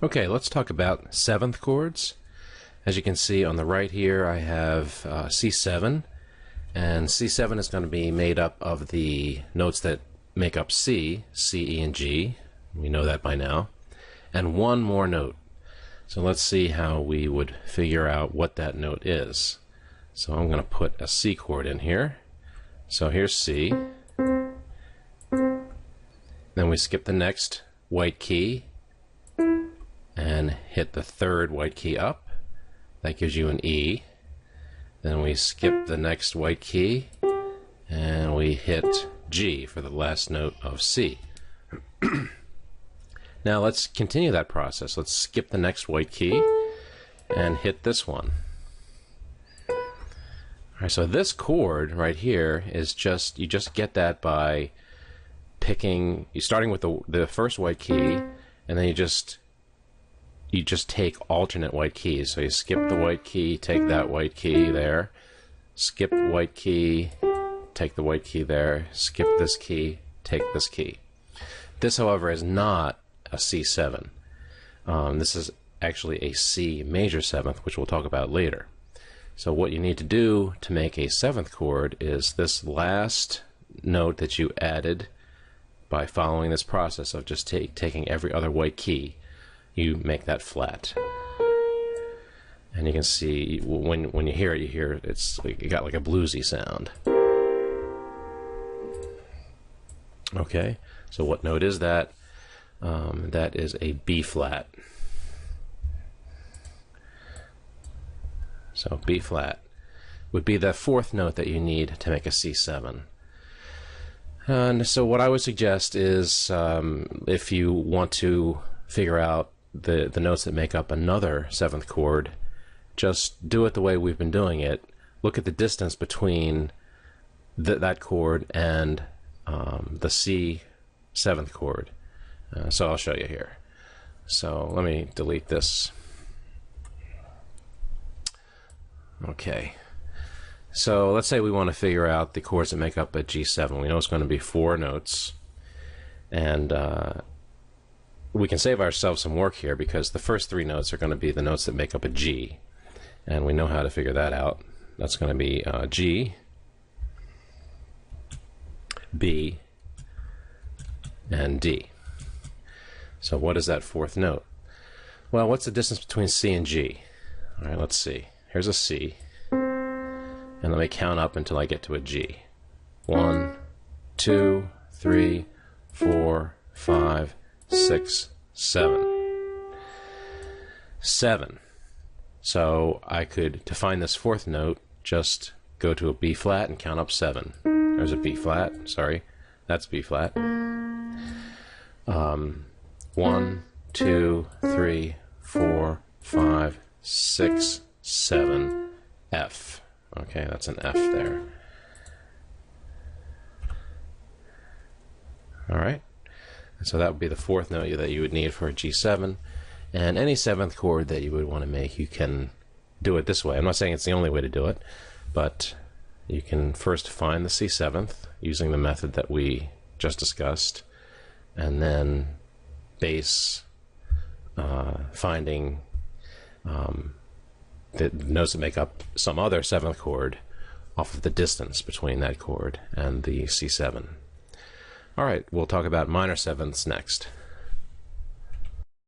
Okay, let's talk about seventh chords. As you can see on the right here, I have C7, and C7 is going to be made up of the notes that make up C, E, and G. We know that by now. And one more note. So let's see how we would figure out what that note is. So I'm going to put a C chord in here. So here's C. Then we skip the next white key and hit the third white key up. That gives you an E. Then we skip the next white key and we hit G for the last note of C. Now let's continue that process. Let's skip the next white key and hit this one. Alright, so this chord right here is you just get that by starting with the first white key, and then you just take alternate white keys. So you skip the white key, take that white key there, skip the white key, take the white key there, skip this key, take this key. This, however, is not a C7. This is actually a C major seventh, which we'll talk about later. So what you need to do to make a seventh chord is this last note that you added by following this process of just taking every other white key. You make that flat, and you can see when you hear it, you got like a bluesy sound. Okay, so what note is that? That is a B flat. So B flat would be the fourth note that you need to make a C7. And so what I would suggest is, if you want to figure out the notes that make up another seventh chord, just do it the way we've been doing it. Look at the distance between that chord and the C seventh chord. So I'll show you here. So let me delete this. Okay. So let's say we want to figure out the chords that make up a G7. We know it's going to be 4 notes, and we can save ourselves some work here because the first 3 notes are going to be the notes that make up a G, and we know how to figure that out. That's going to be G, B, and D. So what is that fourth note? Well, what's the distance between C and G? All right, let's see. Here's a C, and let me count up until I get to a G. 1, 2, 3, 4, 5, 6, 7. 7. So I could, to find this fourth note, just go to a B flat and count up 7. There's a B flat, sorry, that's B flat. 1, 2, 3, 4, 5, 6, 7, F. Okay, that's an F there. Alright. So that would be the fourth note that you would need for a G7. And any seventh chord that you would want to make, you can do it this way. I'm not saying it's the only way to do it, but you can first find the C7th using the method that we just discussed, and then base finding the notes that make up some other seventh chord off of the distance between that chord and the C7. Alright, we'll talk about minor sevenths next.